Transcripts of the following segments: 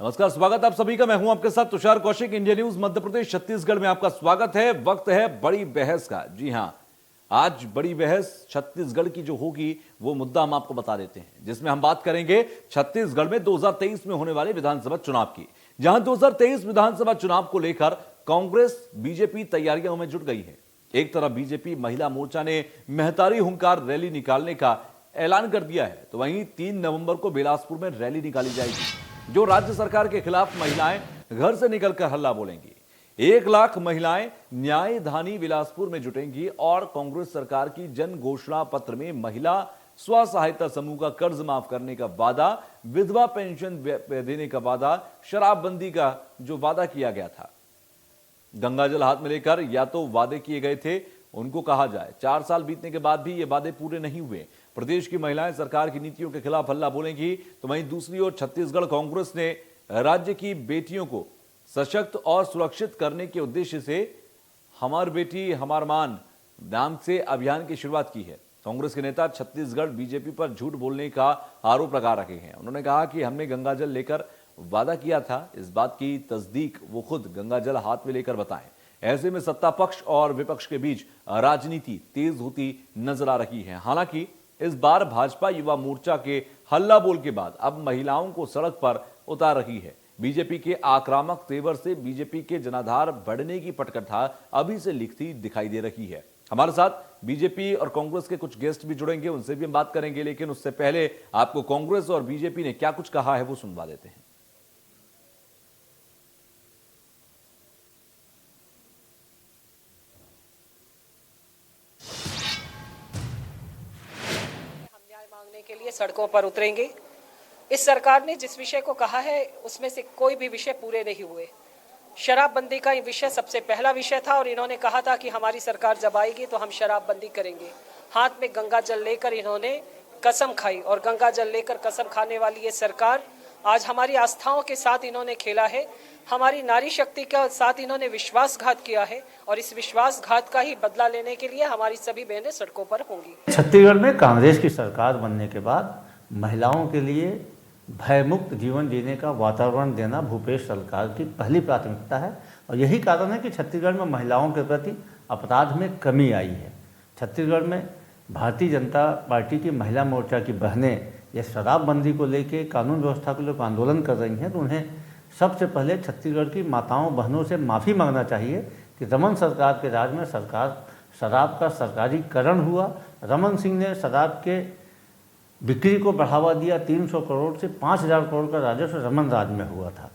नमस्कार, स्वागत आप सभी का। मैं हूं आपके साथ तुषार कौशिक। इंडिया न्यूज मध्य प्रदेश छत्तीसगढ़ में आपका स्वागत है। वक्त है बड़ी बहस का। जी हां, आज बड़ी बहस छत्तीसगढ़ की जो होगी वो मुद्दा हम आपको बता देते हैं, जिसमें हम बात करेंगे छत्तीसगढ़ में 2023 में होने वाले विधानसभा चुनाव की। जहां 2023 विधानसभा चुनाव को लेकर कांग्रेस बीजेपी तैयारियों में जुट गई है। एक तरफ बीजेपी महिला मोर्चा ने महतारी हुंकार रैली निकालने का ऐलान कर दिया है, तो वहीं 3 नवंबर को बिलासपुर में रैली निकाली जाएगी, जो राज्य सरकार के खिलाफ महिलाएं घर से निकलकर हल्ला बोलेंगी। 1 लाख महिलाएं न्यायधानी बिलासपुर में जुटेंगी और कांग्रेस सरकार की जन घोषणा पत्र में महिला स्व सहायता समूह का कर्ज माफ करने का वादा, विधवा पेंशन देने का वादा, शराबबंदी का जो वादा किया गया था, गंगाजल हाथ में लेकर या तो वादे किए गए थे उनको कहा जाए। 4 साल बीतने के बाद भी ये वादे पूरे नहीं हुए। प्रदेश की महिलाएं सरकार की नीतियों के खिलाफ हल्ला बोलेंगी, तो वहीं दूसरी ओर छत्तीसगढ़ कांग्रेस ने राज्य की बेटियों को सशक्त और सुरक्षित करने के उद्देश्य से हमार बेटी हमार मान नाम से अभियान की शुरुआत की है। कांग्रेस के नेता छत्तीसगढ़ बीजेपी पर झूठ बोलने का आरोप लगा रहे हैं। उन्होंने कहा कि हमने गंगाजल लेकर वादा किया था, इस बात की तस्दीक वो खुद गंगाजल हाथ में लेकर बताएं। ऐसे में सत्ता पक्ष और विपक्ष के बीच राजनीति तेज होती नजर आ रही है। हालांकि इस बार भाजपा युवा मोर्चा के हल्ला बोल के बाद अब महिलाओं को सड़क पर उतार रही है। बीजेपी के आक्रामक तेवर से बीजेपी के जनाधार बढ़ने की पटकथा अभी से लिखती दिखाई दे रही है। हमारे साथ बीजेपी और कांग्रेस के कुछ गेस्ट भी जुड़ेंगे, उनसे भी हम बात करेंगे, लेकिन उससे पहले आपको कांग्रेस और बीजेपी ने क्या कुछ कहा है वो सुनवा देते हैं। मांगने के लिए सड़कों पर उतरेंगे। इस सरकार ने जिस विषय को कहा है उसमें से कोई भी विषय पूरे नहीं हुए। शराबबंदी का विषय सबसे पहला विषय था और इन्होंने कहा था कि हमारी सरकार जब आएगी तो हम शराबबंदी करेंगे। हाथ में गंगा जल लेकर इन्होंने कसम खाई और गंगा जल लेकर कसम खाने वाली ये सरकार आज हमारी आस्थाओं के साथ इन्होंने खेला है। हमारी नारी शक्ति के साथ इन्होंने विश्वासघात किया है और इस विश्वासघात का ही बदला लेने के लिए हमारी सभी बहनें सड़कों पर होंगी। छत्तीसगढ़ में कांग्रेस की सरकार बनने के बाद महिलाओं के लिए भयमुक्त जीवन जीने का वातावरण देना भूपेश सरकार की पहली प्राथमिकता है और यही कारण है कि छत्तीसगढ़ में महिलाओं के प्रति अपराध में कमी आई है। छत्तीसगढ़ में भारतीय जनता पार्टी की महिला मोर्चा की बहनें ये शराबबंदी को लेके कानून व्यवस्था को लेकर आंदोलन कर रही हैं, तो उन्हें सबसे पहले छत्तीसगढ़ की माताओं बहनों से माफ़ी मांगना चाहिए कि रमन सरकार के राज में शराब का सरकारीकरण हुआ। रमन सिंह ने शराब के बिक्री को बढ़ावा दिया। 300 करोड़ से 5000 करोड़ का राजस्व रमन राज में हुआ था।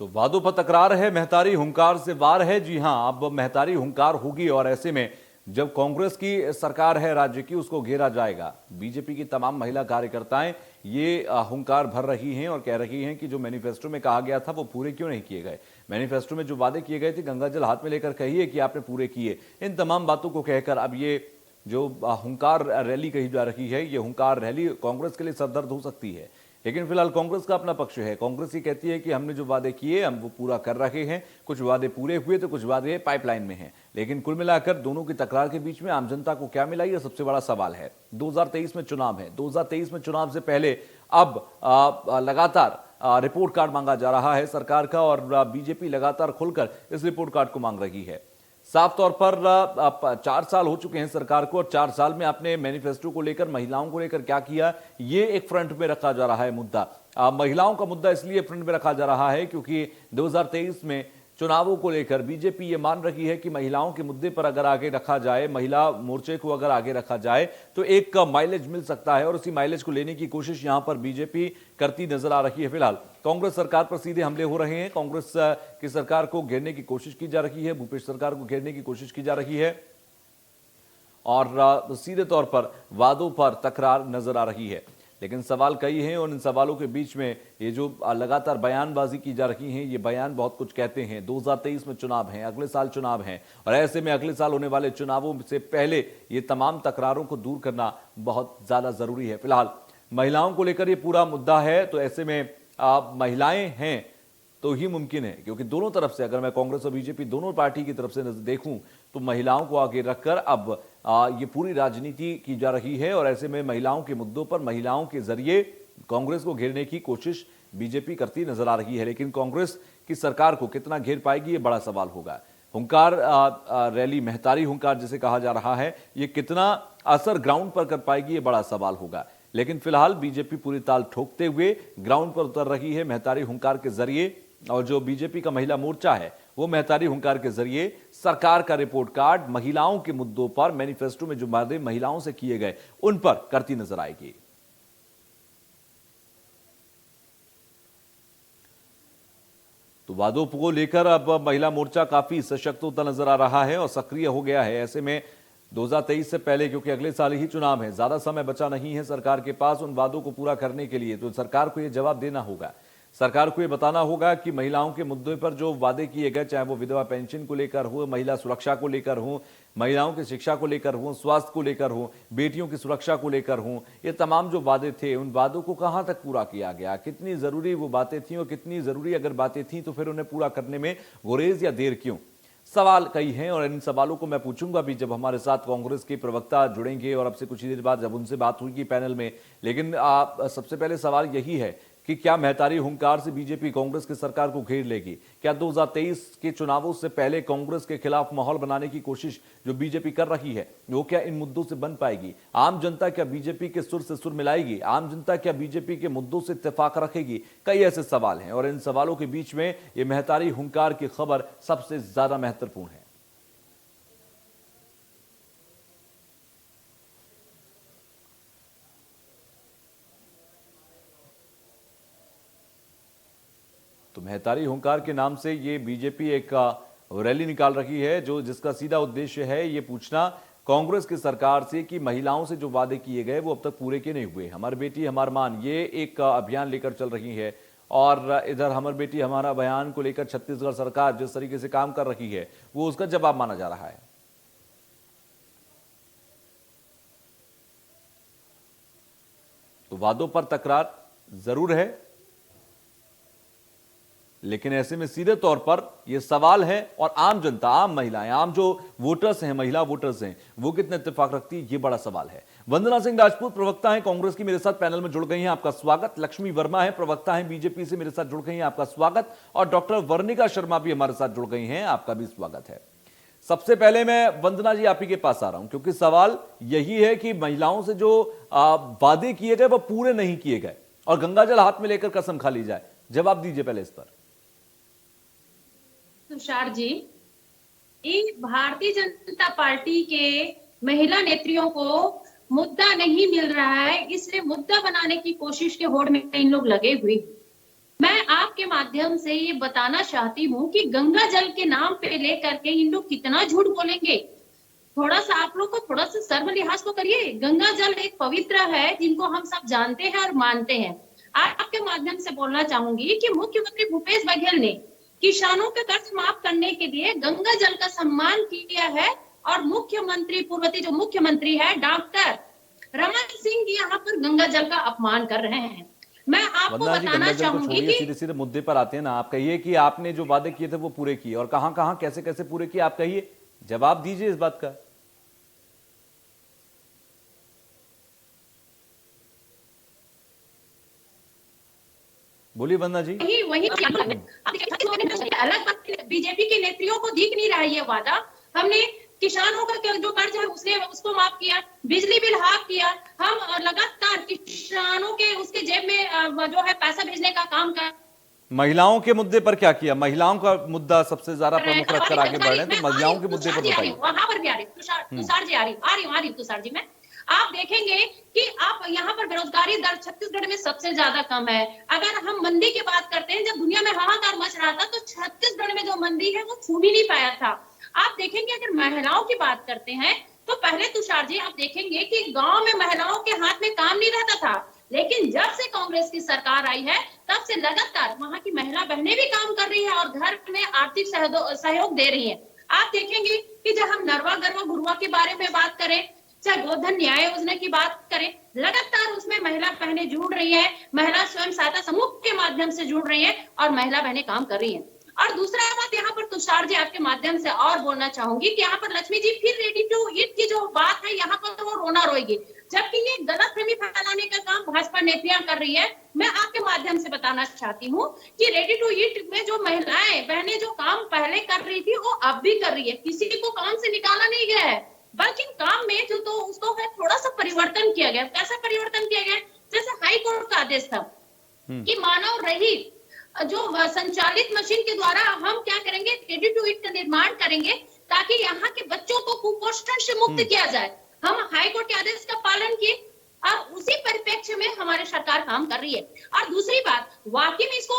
तो वादों पर तकरार है, महतारी हुंकार से वार है। जी हां, अब महतारी हुंकार होगी और ऐसे में जब कांग्रेस की सरकार है राज्य की, उसको घेरा जाएगा। बीजेपी की तमाम महिला कार्यकर्ताएं ये हुंकार भर रही हैं और कह रही हैं कि जो मैनिफेस्टो में कहा गया था वो पूरे क्यों नहीं किए गए। मैनिफेस्टो में जो वादे किए गए थे, गंगाजल हाथ में लेकर कहिए कि आपने पूरे किए। इन तमाम बातों को कहकर अब ये जो हुंकार रैली कही जा रही है, ये हुंकार रैली कांग्रेस के लिए सरदर्द हो सकती है। लेकिन फिलहाल कांग्रेस का अपना पक्ष है। कांग्रेस ये कहती है कि हमने जो वादे किए हम वो पूरा कर रहे हैं। कुछ वादे पूरे हुए तो कुछ वादे पाइपलाइन में हैं। लेकिन कुल मिलाकर दोनों की तकरार के बीच में आम जनता को क्या मिला, ये सबसे बड़ा सवाल है। 2023 में चुनाव है। 2023 में चुनाव से पहले अब लगातार रिपोर्ट कार्ड मांगा जा रहा है सरकार का और बीजेपी लगातार खुलकर इस रिपोर्ट कार्ड को मांग रही है। साफ तौर पर 4 साल हो चुके हैं सरकार को और 4 साल में आपने मैनिफेस्टो को लेकर, महिलाओं को लेकर क्या किया, ये एक फ्रंट में रखा जा रहा है मुद्दा। महिलाओं का मुद्दा इसलिए फ्रंट में रखा जा रहा है क्योंकि 2023 में चुनावों को लेकर बीजेपी ये मान रही है कि महिलाओं के मुद्दे पर अगर आगे रखा जाए, महिला मोर्चे को अगर आगे रखा जाए तो एक माइलेज मिल सकता है और उसी माइलेज को लेने की कोशिश यहां पर बीजेपी करती नजर आ रही है। फिलहाल कांग्रेस सरकार पर सीधे हमले हो रहे हैं। कांग्रेस की सरकार को घेरने की कोशिश की जा रही है, भूपेश सरकार को घेरने की कोशिश की जा रही है और सीधे तौर पर वादों पर तकरार नजर आ रही है। लेकिन सवाल कई हैं और इन सवालों के बीच में ये जो लगातार बयानबाजी की जा रही है, ये बयान बहुत कुछ कहते हैं। 2023 में चुनाव हैं, अगले साल चुनाव हैं और ऐसे में अगले साल होने वाले चुनावों से पहले ये तमाम तकरारों को दूर करना बहुत ज्यादा जरूरी है। फिलहाल महिलाओं को लेकर ये पूरा मुद्दा है, तो ऐसे में महिलाएं हैं तो ही मुमकिन है, क्योंकि दोनों तरफ से, अगर मैं कांग्रेस और बीजेपी दोनों पार्टी की तरफ से देखूं तो महिलाओं को आगे रखकर अब ये पूरी राजनीति की जा रही है और ऐसे में महिलाओं के मुद्दों पर महिलाओं के जरिए कांग्रेस को घेरने की कोशिश बीजेपी करती नजर आ रही है, लेकिन कांग्रेस की सरकार को कितना घेर पाएगी ये बड़ा सवाल होगा। हुंकार रैली, महतारी हुंकार जिसे कहा जा रहा है, ये कितना असर ग्राउंड पर कर पाएगी ये बड़ा सवाल होगा। लेकिन फिलहाल बीजेपी पूरी ताल ठोकते हुए ग्राउंड पर उतर रही है महतारी हुंकार के जरिए, और जो बीजेपी का महिला मोर्चा है वो महतारी हुंकार के जरिए सरकार का रिपोर्ट कार्ड महिलाओं के मुद्दों पर, मैनिफेस्टो में जो वादे महिलाओं से किए गए उन पर करती नजर आएगी। तो वादों को लेकर अब महिला मोर्चा काफी सशक्त होता नजर आ रहा है और सक्रिय हो गया है। ऐसे में 2023 से पहले, क्योंकि अगले साल ही चुनाव है, ज्यादा समय बचा नहीं है सरकार के पास उन वादों को पूरा करने के लिए, तो सरकार को यह जवाब देना होगा। सरकार को यह बताना होगा कि महिलाओं के मुद्दे पर जो वादे किए गए, चाहे वो विधवा पेंशन को लेकर हो, महिला सुरक्षा को लेकर हो, महिलाओं की शिक्षा को लेकर हो, स्वास्थ्य को लेकर हो, बेटियों की सुरक्षा को लेकर हो, ये तमाम जो वादे थे उन वादों को कहां तक पूरा किया गया, कितनी जरूरी वो बातें थी और कितनी जरूरी अगर बातें थी तो फिर उन्हें पूरा करने में गुरेज या देर क्यों। सवाल कई हैं और इन सवालों को मैं पूछूंगा भी जब हमारे साथ कांग्रेस के प्रवक्ता जुड़ेंगे और अब से कुछ ही देर बाद जब उनसे बात हुई पैनल में। लेकिन सबसे पहले सवाल यही है कि क्या महतारी हुंकार से बीजेपी कांग्रेस की सरकार को घेर लेगी? क्या 2023 के चुनावों से पहले कांग्रेस के खिलाफ माहौल बनाने की कोशिश जो बीजेपी कर रही है वो क्या इन मुद्दों से बन पाएगी? आम जनता क्या बीजेपी के सुर से सुर मिलाएगी? आम जनता क्या बीजेपी के मुद्दों से इत्तेफाक रखेगी? कई ऐसे सवाल हैं और इन सवालों के बीच में ये महतारी हुंकार की खबर सबसे ज्यादा महत्वपूर्ण है। तो महतारी हुंकार के नाम से ये बीजेपी एक रैली निकाल रही है जो जिसका सीधा उद्देश्य है ये पूछना कांग्रेस की सरकार से कि महिलाओं से जो वादे किए गए वो अब तक पूरे क्यों नहीं हुए। हमारी बेटी हमारा मान, ये एक अभियान लेकर चल रही है और इधर हमारी बेटी हमारा बयान को लेकर छत्तीसगढ़ सरकार जिस तरीके से काम कर रही है वो उसका जवाब माना जा रहा है। तो वादों पर तकरार जरूर है, लेकिन ऐसे में सीधे तौर पर यह सवाल है और आम जनता, आम महिलाएं, आम जो वोटर्स हैं, महिला वोटर्स हैं, वो कितने इत्तेफाक रखती है, ये बड़ा सवाल है। वंदना सिंह राजपूत प्रवक्ता हैं कांग्रेस की, मेरे साथ पैनल में जुड़ गई हैं, आपका स्वागत। लक्ष्मी वर्मा है, प्रवक्ता हैं बीजेपी से, मेरे साथ जुड़ गई हैं, आपका स्वागत। और डॉक्टर वर्णिका शर्मा भी हमारे साथ जुड़ गई हैं, आपका भी स्वागत है। सबसे पहले मैं वंदना जी आप ही के पास आ रहा हूं क्योंकि सवाल यही है कि महिलाओं से जो वादे किए गए वो पूरे नहीं किए गए और गंगाजल हाथ में लेकर कसम खा ली जाए। जवाब दीजिए पहले इस पर। तुषार जी, भारतीय जनता पार्टी के महिला नेत्रियों को मुद्दा नहीं मिल रहा है, इसलिए मुद्दा बनाने की कोशिश के होड़ में इन लोग लगे हुए। मैं आपके माध्यम से ये बताना चाहती हूँ कि गंगा जल के नाम पे लेकर के इन लोग कितना झूठ बोलेंगे। थोड़ा सा आप लोग को थोड़ा सा सर्व लिहाज तो करिए। गंगा जल एक पवित्र है जिनको हम सब जानते हैं और मानते हैं। आपके माध्यम से बोलना चाहूंगी कि मुख्यमंत्री भूपेश बघेल ने किसानों के कर्ज माफ करने के लिए गंगा जल का सम्मान किया है और मुख्यमंत्री पूर्ववर्ती जो मुख्यमंत्री है डॉक्टर रमन सिंह यहाँ पर गंगा जल का अपमान कर रहे हैं। मैं आपको बताना चाहूंगी कि सीधे सीधे मुद्दे पर आते हैं ना। आप कहिए कि आपने जो वादे किए थे वो पूरे किए और कहां कहां कैसे कैसे पूरे किए, आप कहिए, जवाब दीजिए इस बात का। बोलिए वंदना जी। वही अलग बीजेपी के नेत्रियों को दिख नहीं रहा है ये वादा। हमने किसानों का जो कर्ज है उसको माफ किया, बिजली बिल हाफ किया, हम लगातार किसानों के उसके जेब में जो है पैसा भेजने का काम कर। महिलाओं के मुद्दे पर क्या किया? महिलाओं का मुद्दा सबसे ज्यादा प्रमुख रखकर आगे बढ़ रहे हैं, तो महिलाओं के मुद्दे पर बताइए। वहां पर भी आ रही तुषार जी, आ रही हूँ तुषार जी। मैं आप देखेंगे कि आप यहाँ पर बेरोजगारी दर छत्तीसगढ़ में सबसे ज्यादा कम है। अगर हम मंदी की बात करते हैं, जब दुनिया में हाहाकार मच रहा था तो छत्तीसगढ़ में जो मंदी है वो छू भी नहीं पाया था। आप देखेंगे अगर महिलाओं की बात करते हैं तो पहले तुषार जी आप देखेंगे कि गांव में महिलाओं के हाथ में काम नहीं रहता था, लेकिन जब से कांग्रेस की सरकार आई है तब से लगातार वहां की महिला बहनें भी काम कर रही है और घर में आर्थिक सहयोग दे रही है। आप देखेंगे कि जब हम नरवा गरवा गुरुआ के बारे में बात करें, चाहे गोधन न्याय योजना की बात करें, लगातार उसमें महिला बहनें जुड़ रही है, महिला स्वयं सहायता समूह के माध्यम से जुड़ रही है और महिला बहनें काम कर रही है। और दूसरा बात यहाँ पर तुषार जी आपके माध्यम से और बोलना चाहूंगी कि यहाँ पर लक्ष्मी जी फिर रेडी टू ईट की जो बात रोना रोएगी। जबकि ये गलतफहमी फैलाने का काम भाजपा नेत्रियां कर रही है। मैं आपके माध्यम से बताना चाहती हूँ कि रेडी टू ईट में जो महिलाएं बहनें जो काम पहले कर रही थी वो अब भी कर रही है, किसी को काम से निकाला नहीं गया है, बल्कि काम में जो तो उसको है थोड़ा सा परिवर्तन किया गया। कैसा परिवर्तन किया गया? जैसे हाई कोर्ट का आदेश था कि मानव रहित जो संचालित मशीन के द्वारा हम क्या करेंगे, रेडी टू ईट का निर्माण करेंगे ताकि यहाँ के बच्चों को कुपोषण से मुक्त किया जाए। हम हाईकोर्ट के आदेश का पालन किए और उसी परिप्रेक्ष्य में हमारी सरकार काम कर रही है। और दूसरी बात, वाकई में इसको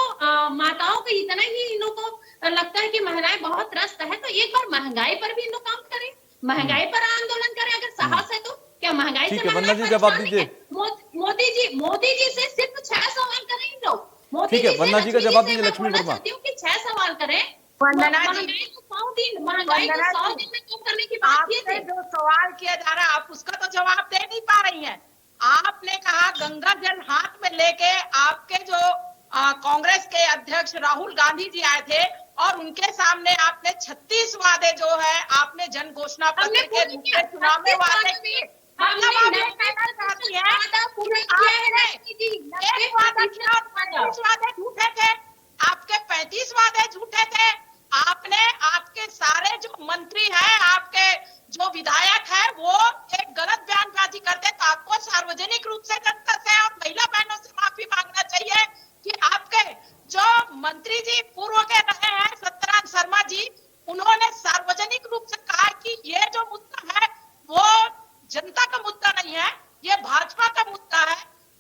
माताओं को इतना ही इन लोगों को लगता है कि महिलाएं बहुत त्रस्त है, तो एक बार महंगाई पर भी इन लोग काम करें, महंगाई पर आंदोलन करें। अगर साहस है तो क्या महंगाई से वंदना जी जवाब दीजिए। मोदी जी से सिर्फ 6 सवाल करें इन लोग। ठीक है, वंदना जी का जवाब दीजिए। लक्ष्मी वर्मा, 6 सवाल करें। वंदना जी, महंगाई को 100 दिन में कम करने की बात की आपसे थी। जो सवाल किया जा रहा है आप उसका तो जवाब दे नहीं पा रही हैं। आपने कहा गंगा जल हाथ में लेके आपके जो कांग्रेस के अध्यक्ष राहुल गांधी जी आए थे और उनके सामने आपने 36 वादे जो है आपने जन घोषणा पत्र के रूप में चुनाव में वादे किए। मतलब आप ये कहना चाहती हैं एक वादा किया और 35 वादे झूठे थे, आपके 35 वादे झूठे थे। आपने आपके सारे जो मंत्री हैं, आपके जो विधायक हैं, वो एक गलत बयानबाजी करते, तो आपको सार्वजनिक रूप से जनता से और महिला बहनों से माफी मांगना चाहिए कि आपके जो मंत्री जी पूर्व के रहे हैं सत्यनारायण शर्मा जी, उन्होंने सार्वजनिक रूप से कहा कि ये जो मुद्दा है वो जनता का मुद्दा नहीं है, ये भाजपा का मुद्दा है।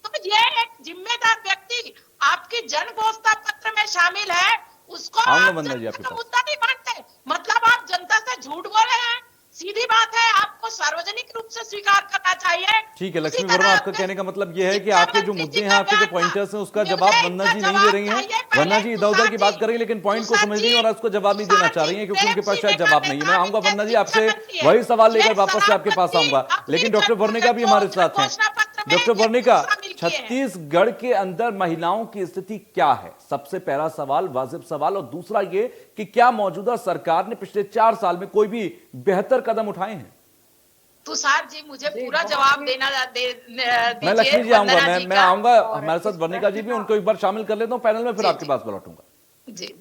तो ये एक जिम्मेदार व्यक्ति आपकी जन घोषणा पत्र में शामिल है, उसको आप जनता का मुद्दा नहीं मानते, मतलब आप जनता से झूठ बोले हैं। सीधी बात है, आपको सार्वजनिक रूप से स्वीकार करना चाहिए। ठीक है लक्ष्मी वर्मा, आपका कहने का मतलब यह है कि आपके जो मुद्दे हैं, आपके जो पॉइंटर्स हैं, उसका जवाब वंदना जी नहीं दे रही हैं। वंदना जी इधर उधर की बात कर रही है लेकिन पॉइंट को समझ नहीं और उसको जवाब नहीं देना चाह रही है क्योंकि उनके पास शायद जवाब नहीं है। मैं आऊंगा वंदना जी, आपसे वही सवाल लेकर वापस से आपके पास आऊंगा, लेकिन डॉक्टर वर्णिका भी हमारे साथ हैं। डॉक्टर वर्णिका, छत्तीसगढ़ के अंदर महिलाओं की स्थिति क्या है? सबसे पहला सवाल, वाजिब सवाल। और दूसरा ये कि क्या मौजूदा सरकार ने पिछले 4 साल में कोई भी बेहतर कदम उठाए हैं? तुषार जी मुझे पूरा जवाब देना दीजिए। मैं लक्ष्मी जी आऊंगा, मैं आऊंगा, हमारे साथ वर्णिका जी भी, उनको एक बार शामिल कर लेता हूं पैनल में, फिर आपके पास लौटूंगा। जी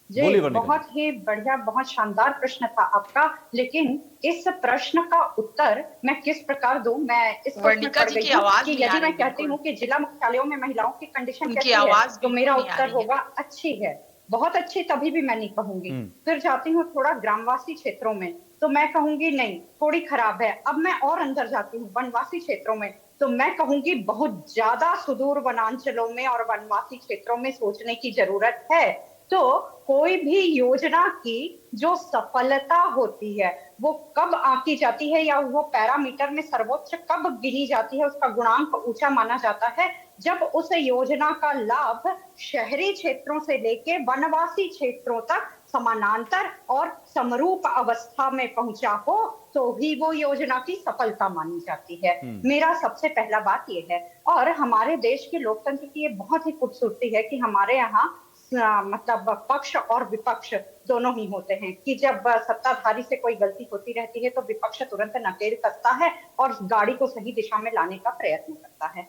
जी, बहुत ही बढ़िया, बहुत शानदार प्रश्न था आपका। लेकिन इस प्रश्न का उत्तर मैं किस प्रकार दूं? मैं इस प्रश्न पर गई हूं कि यदि मैं कहती हूं कि जिला मुख्यालयों में महिलाओं की कंडीशन कैसी है, तो मेरा उत्तर होगा अच्छी है, बहुत अच्छी तभी भी मैं नहीं कहूंगी। फिर जाती हूँ थोड़ा ग्रामवासी क्षेत्रों में, तो मैं कहूंगी नहीं, थोड़ी खराब है। अब मैं और अंदर जाती हूँ वनवासी क्षेत्रों में, तो मैं कहूंगी बहुत ज्यादा सुदूर वनांचलों में और वनवासी क्षेत्रों में सोचने की जरूरत है। तो कोई भी योजना की जो सफलता होती है वो कब आंकी जाती है या वो पैरामीटर में सर्वोच्च कब गिनी जाती है, उसका गुणांक ऊंचा माना जाता है जब उस योजना का लाभ शहरी क्षेत्रों से लेके वनवासी क्षेत्रों तक समानांतर और समरूप अवस्था में पहुंचा हो, तो ही वो योजना की सफलता मानी जाती है। मेरा सबसे पहला बात ये है। और हमारे देश के लोकतंत्र की ये बहुत ही खूबसूरती है कि हमारे यहाँ मतलब पक्ष और विपक्ष दोनों ही होते हैं कि जब सत्ताधारी से कोई गलती होती रहती है तो विपक्ष तुरंत नकेल कसता है और गाड़ी को सही दिशा में लाने का प्रयत्न करता है।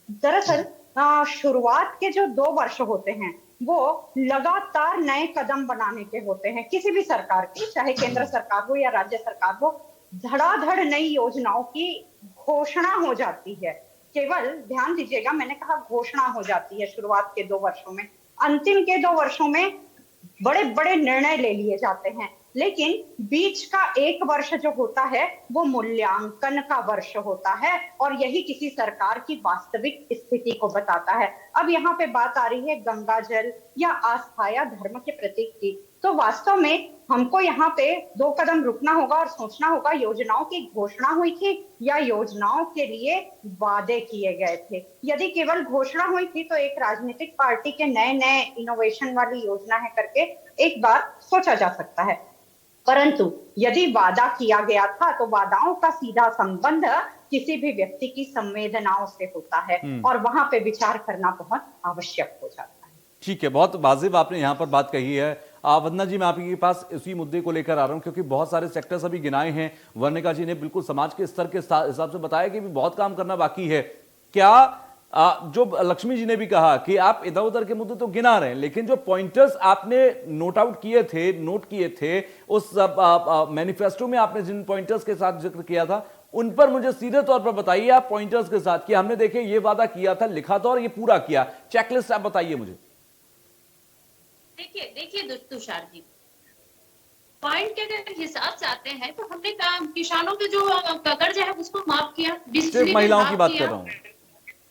दरअसल शुरुआत के जो 2 वर्ष होते हैं वो लगातार नए कदम बनाने के होते हैं किसी भी सरकार की, चाहे केंद्र सरकार हो या राज्य सरकार हो। धड़ाधड़ नई योजनाओं की घोषणा हो जाती है। केवल ध्यान दीजिएगा, मैंने कहा घोषणा हो जाती है शुरुआत के 2 वर्षों में। अंतिम के 2 वर्षों में बड़े बड़े निर्णय ले लिए जाते हैं, लेकिन बीच का 1 वर्ष जो होता है वो मूल्यांकन का वर्ष होता है और यही किसी सरकार की वास्तविक स्थिति को बताता है। अब यहाँ पे बात आ रही है गंगा जल या आस्था या धर्म के प्रतीक की, तो वास्तव में हमको यहाँ पे 2 कदम रुकना होगा और सोचना होगा योजनाओं की घोषणा हुई थी या योजनाओं के लिए वादे किए गए थे। यदि केवल घोषणा हुई थी तो एक राजनीतिक पार्टी के नए नए इनोवेशन वाली योजना है करके एक बार सोचा जा सकता है, परंतु यदि वादा किया गया था तो वादाओं का सीधा संबंध किसी भी व्यक्ति की संवेदनाओं से होता है और वहां पे विचार करना बहुत आवश्यक हो जाता है। ठीक है, बहुत वाजिब आपने यहाँ पर बात कही है। वंदना जी, मैं आपके पास इसी मुद्दे को लेकर आ रहा हूं क्योंकि बहुत सारे सेक्टर्स अभी गिनाए हैं। वर्णिका जी ने बिल्कुल समाज के स्तर के हिसाब से बताया कि भी बहुत काम करना बाकी है। क्या जो लक्ष्मी जी ने भी कहा कि आप इधर उधर के मुद्दे तो गिना रहे हैं, लेकिन जो पॉइंटर्स आपने नोट किए थे उस मैनिफेस्टो में, आपने जिन पॉइंटर्स के साथ जिक्र किया था, उन पर मुझे सीधे तौर पर बताइए आप पॉइंटर्स के साथ कि हमने देखे ये वादा किया था, लिखा था और ये पूरा किया। चेकलिस्ट आप बताइए मुझे। देखिए तुषार जी, पॉइंट के अगर हिसाब से आते हैं तो हमने किसानों के जो कर्ज है उसको माफ किया, सिर्फ महिलाओं की बात कर रहा हूँ।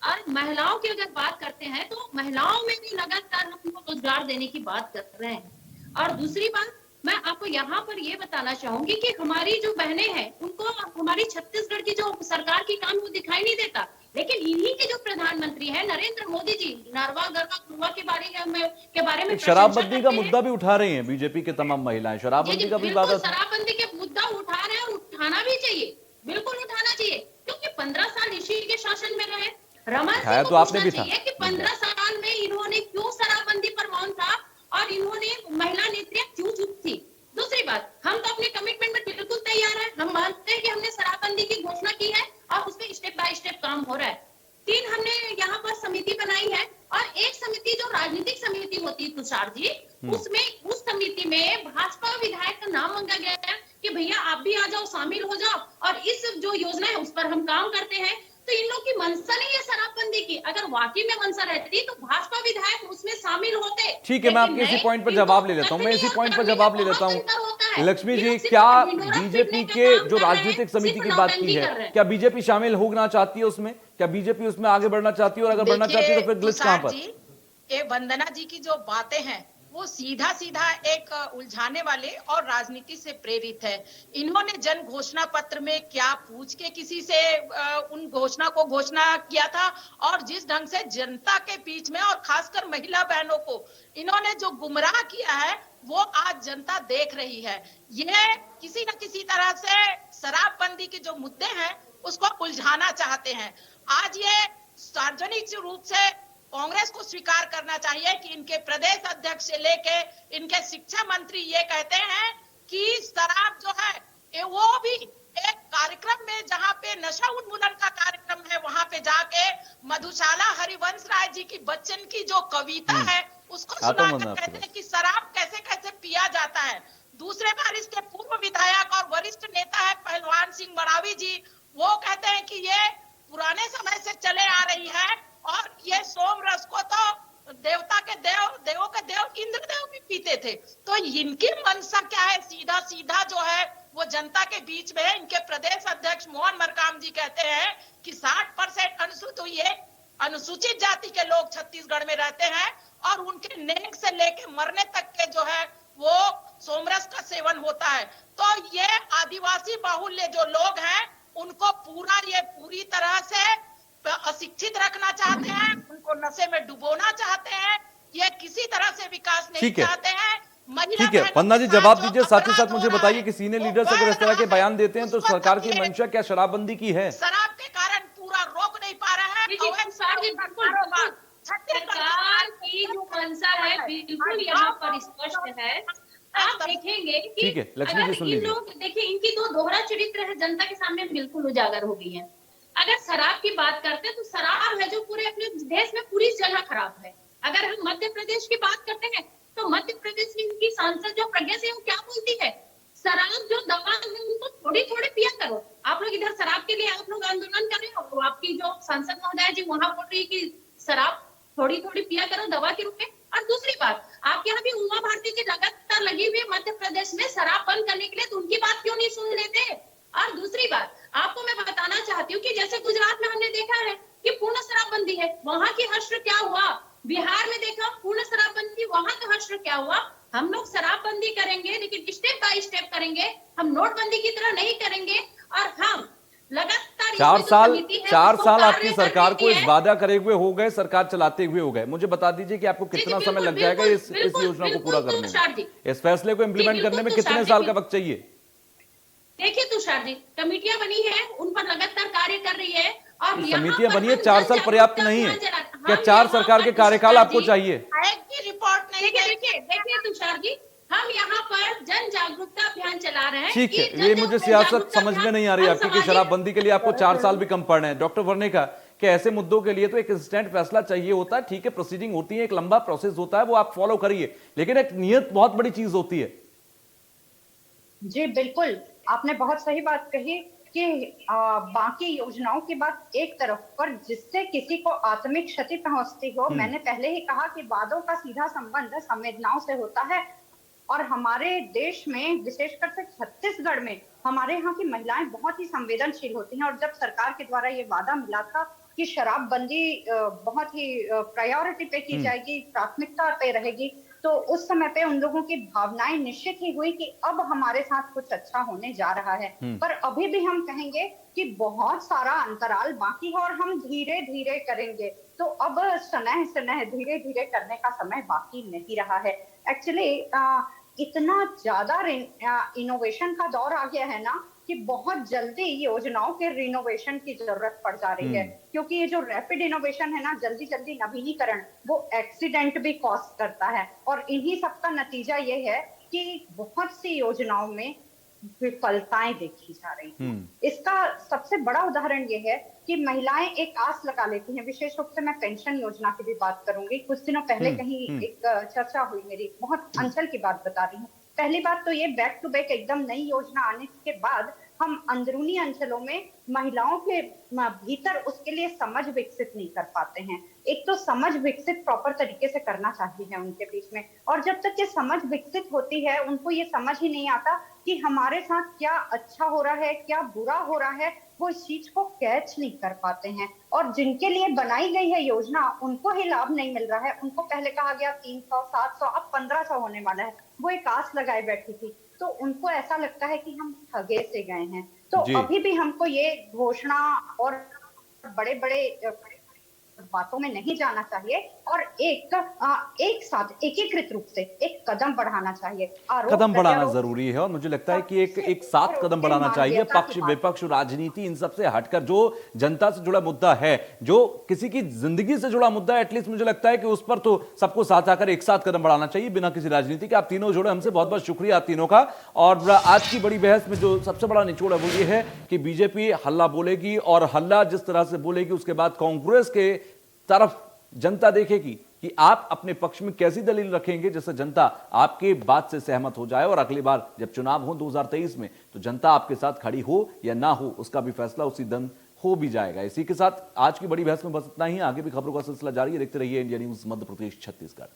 और महिलाओं की अगर बात करते हैं तो महिलाओं में भी लगातार हम उनको रोजगार देने की बात कर रहे हैं। और दूसरी बात मैं आपको यहाँ पर ये बताना चाहूंगी कि हमारी जो बहनें हैं उनको हमारी छत्तीसगढ़ की जो सरकार की काम वो दिखाई नहीं देता, लेकिन इन्हीं के जो प्रधानमंत्री हैं नरेंद्र मोदी जी नरवा गरवा कुरवा के बारे में शराबबंदी का मुद्दा भी उठा रही हैं बीजेपी के तमाम महिलाएं। शराबबंदी का भी वादा, शराबबंदी के मुद्दा उठा रहे हैं और उठाना भी चाहिए, बिल्कुल उठाना चाहिए, क्योंकि 15 साल इसी के शासन में रहे। रमन सिंह को तो आपने भी था कि 15 साल में इन्होंने क्यों शराबबंदी पर मौन था और इन्होंने महिला नेत्रियां क्यों चुप थी। दूसरी बात, हम तो अपने कमिटमेंट में बिल्कुल तैयार हैं, हम मानते हैं कि हमने शराबबंदी की घोषणा की है और उसमें स्टेप बाय स्टेप काम हो रहा है। 3 हमने यहाँ पर समिति बनाई है और एक समिति जो राजनीतिक समिति होती है तुषार जी, उसमें उस समिति में भाजपा विधायक का नाम मांगा गया है कि भैया आप भी आ जाओ, शामिल हो जाओ और इस जो योजना है उस पर हम काम करते हैं। तो इन लोग की मंशा नहीं है शराबबंदी की, अगर वाकई में मंशा रहती तो भाजपा विधायक उसमें शामिल होते। ठीक है, मैं आपके इसी पॉइंट पर जवाब ले लेता हूं, मैं इसी पॉइंट पर जवाब ले लेता हूं। लक्ष्मी जी, क्या बीजेपी के जो राजनीतिक समिति की बात की है, क्या बीजेपी शामिल होना चाहती है उसमें? क्या बीजेपी उसमें आगे बढ़ना चाहती है? और अगर बढ़ना चाहती है तो फिर ग्लिच कहां पर? ये वंदना जी की जो बातें हैं वो सीधा सीधा एक उलझाने वाले और राजनीति से प्रेरित है। इन्होंने जन घोषणा पत्र में क्या पूछ के किसी से उन घोषणा किया था, और जिस ढंग से जनता के बीच में और खासकर महिला बहनों को इन्होंने जो गुमराह किया है वो आज जनता देख रही है। ये किसी न किसी तरह से शराबबंदी के जो मुद्दे हैं उसको उलझाना चाहते हैं। आज ये सार्वजनिक रूप से कांग्रेस को स्वीकार करना चाहिए कि इनके प्रदेश अध्यक्ष से लेके इनके शिक्षा मंत्री ये कहते हैं कि शराब जो है वो भी एक कार्यक्रम में, जहां पे नशा उन्मूलन का कार्यक्रम है, वहां पे जाके मधुशाला हरिवंश राय जी की बच्चन की जो कविता है उसको सुनाकर कहते हैं कि शराब कैसे कैसे पिया जाता है। दूसरे बार इसके पूर्व विधायक और वरिष्ठ नेता है पहलवान सिंह मरावी जी, वो कहते हैं कि ये पुराने समय से चले आ रही है और ये सोम रस को तो देवता के देवों के देव इंद्रदेव भी पीते थे। तो इनकी मंशा क्या है? सीधा सीधा जो है वो जनता के बीच में है। इनके प्रदेश अध्यक्ष मोहन मरकाम जी कहते हैं कि 60% अनुसूचित जाति के लोग छत्तीसगढ़ में रहते हैं और उनके नेक से लेके मरने तक के जो है वो सोमरस का सेवन होता है। तो ये आदिवासी बाहुल्य जो लोग हैं उनको पूरी तरह से अशिक्षित रखना चाहते हैं, उनको नशे में डुबोना चाहते हैं, ये किसी तरह से विकास नहीं चाहते हैं। ठीक है, वंदना जी जवाब दीजिए, साथ ही साथ मुझे बताइए कि सीनियर लीडर्स अगर इस तरह के बयान देते हैं तो सरकार की मंशा क्या शराबबंदी की है? शराब के कारण पूरा रोक नहीं पा रहे हैं। सरकार की जो मंशा है बिल्कुल यहाँ पर स्पष्ट है। आप देखेंगे कि ठीक है, लक्ष्मी जी सुन लीजिए। लोग देखिए इनकी जो दोहरा चरित्र है जनता के सामने बिल्कुल उजागर हो गई है। अगर शराब की बात करते हैं तो शराब है जो पूरे अपने देश में पूरी जगह खराब है। अगर हम मध्य प्रदेश की बात करते हैं तो मध्य प्रदेश में इनकी सांसद जो प्रज्ञा सिंह क्या बोलती है, शराब जो दवा है उनको थोड़ी थोड़ी पिया करो। आप लोग इधर शराब के लिए आप लोग आंदोलन कर रहे हो तो आपकी जो सांसद महोदय जी वहां बोल रही है कि शराब थोड़ी थोड़ी पिया करो दवा के रूप में। और दूसरी बात, आपके यहाँ भी उमा भारती जी लगातार लगी हुई मध्य प्रदेश में शराब बंद करने के लिए, तो उनकी बात क्यों नहीं सुन लेते? और दूसरी बात आपको मैं बताना चाहती हूँ कि जैसे गुजरात में हमने देखा है कि पूर्ण शराबबंदी है, वहां की हश्र क्या हुआ? बिहार में देखा पूर्ण शराबबंदी, वहां का हश्र क्या हुआ? हम लोग शराबबंदी करेंगे लेकिन स्टेप बाय स्टेप करेंगे, हम नोटबंदी की तरह नहीं करेंगे। और हम लगातार 4 साल आपकी सरकार को इस वादा करे हुए हो गए, सरकार चलाते हुए हो गए। मुझे बता दीजिए कि आपको कितना समय लग जाएगा इस योजना को पूरा करने में, इस फैसले को इम्प्लीमेंट करने में कितने साल का वक्त चाहिए? देखिए तुषार जी, कमेटियां बनी है, उन पर लगातार कार्य कर रही है और समितियां बनी है। 4 साल पर्याप्त नहीं है क्या? 4 सरकार के कार्यकाल आपको चाहिए? रिपोर्ट नहीं। देखिए तुषार जी, हम यहाँ पर जन जागरूकता अभियान चला रहे हैं। ठीक है, कि ये जन मुझे जागरूकता सियासत समझ में नहीं आ रही हम आपकी कि समाजिक- शराबबंदी के लिए आपको 4 साल भी कम पड़ रहे हैं। डॉक्टर वर्णिका, कि ऐसे मुद्दों के लिए तो एक इंस्टेंट फैसला चाहिए होता है, ठीक है, प्रोसीडिंग होती है, एक लंबा प्रोसेस होता है, वो आप फॉलो करिए, लेकिन एक नियत बहुत बड़ी चीज होती है। जी बिल्कुल, आपने बहुत सही बात कही कि बाकी योजनाओं की बात एक तरफ, पर जिससे किसी को आत्मिक क्षति पहुंचती हो, मैंने पहले ही कहा कि वादों का सीधा संबंध संवेदनाओं से होता है। और हमारे देश में, विशेषकर से छत्तीसगढ़ में, हमारे यहाँ की महिलाएं बहुत ही संवेदनशील होती हैं। और जब सरकार के द्वारा ये वादा मिला था कि शराबबंदी बहुत ही प्रायोरिटी पे की जाएगी, प्राथमिकता पे रहेगी, तो उस समय पे उन लोगों की भावनाएं निश्चित ही हुई कि अब हमारे साथ कुछ अच्छा होने जा रहा है। पर अभी भी हम कहेंगे कि बहुत सारा अंतराल बाकी है और हम धीरे धीरे करेंगे। तो अब सनह सनह धीरे धीरे करने का समय बाकी नहीं रहा है। एक्चुअली इतना ज्यादा इनोवेशन का दौर आ गया है ना कि बहुत जल्दी योजनाओं के रिनोवेशन की जरूरत पड़ जा रही है, क्योंकि ये जो रैपिड इनोवेशन है ना, जल्दी जल्दी नवीनीकरण, वो एक्सीडेंट भी कॉज करता है। और इन्हीं सबका नतीजा ये है कि बहुत सी योजनाओं में विफलताएं देखी जा रही हैं। इसका सबसे बड़ा उदाहरण ये है कि महिलाएं एक आस लगा लेती हैं। विशेष रूप से मैं पेंशन योजना की भी बात करूंगी। कुछ दिनों पहले कहीं एक चर्चा हुई मेरी, बहुत अंचल की बात बता रही हूँ। पहली बात तो ये, बैक टू बैक एकदम नई योजना आने के बाद हम अंदरूनी अंचलों में महिलाओं के भीतर उसके लिए समझ विकसित नहीं कर पाते हैं। एक तो समझ विकसित प्रॉपर तरीके से करना चाहिए उनके बीच में, और जब तक ये समझ विकसित होती है, उनको ये समझ ही नहीं आता कि हमारे साथ क्या अच्छा हो रहा है, क्या बुरा हो रहा है, वो इस चीज को कैच नहीं कर पाते हैं। और जिनके लिए बनाई गई है योजना, उनको ही लाभ नहीं मिल रहा है। उनको पहले कहा गया 300, 700, अब 1500 होने वाला है। वो एक आस लगाए बैठी थी, तो उनको ऐसा लगता है कि हम ठगे से गए हैं। तो अभी भी हमको ये घोषणा और बड़े बड़े बातों में नहीं जाना चाहिए, और एक साथ एकीकृत रूप से एक कदम बढ़ाना चाहिए। कदम बढ़ाना जरूरी है, और मुझे लगता है कि एक साथ कदम बढ़ाना चाहिए। पक्ष विपक्ष, राजनीति, इन सबसे हटकर जो जनता से जुड़ा मुद्दा है, जो किसी की जिंदगी से जुड़ा मुद्दा है, एटलीस्ट मुझे लगता है कि उस पर तो सबको साथ आकर एक साथ कदम बढ़ाना चाहिए, बिना किसी राजनीति के। आप तीनों जुड़े, हमसे बहुत बहुत शुक्रिया आप तीनों का। और आज की बड़ी बहस में जो सबसे बड़ा निचोड़ है वो ये है कि बीजेपी हल्ला बोलेगी, और हल्ला जिस तरह से बोलेगी उसके बाद कांग्रेस के तरफ जनता देखेगी कि आप अपने पक्ष में कैसी दलील रखेंगे, जिससे जनता आपके बात से सहमत हो जाए, और अगली बार जब चुनाव हो 2023 में, तो जनता आपके साथ खड़ी हो या ना हो, उसका भी फैसला उसी दिन हो भी जाएगा। इसी के साथ आज की बड़ी बहस में बस इतना ही। आगे भी खबरों का सिलसिला जारी है, देखते रहिए इंडिया न्यूज मध्य प्रदेश छत्तीसगढ़।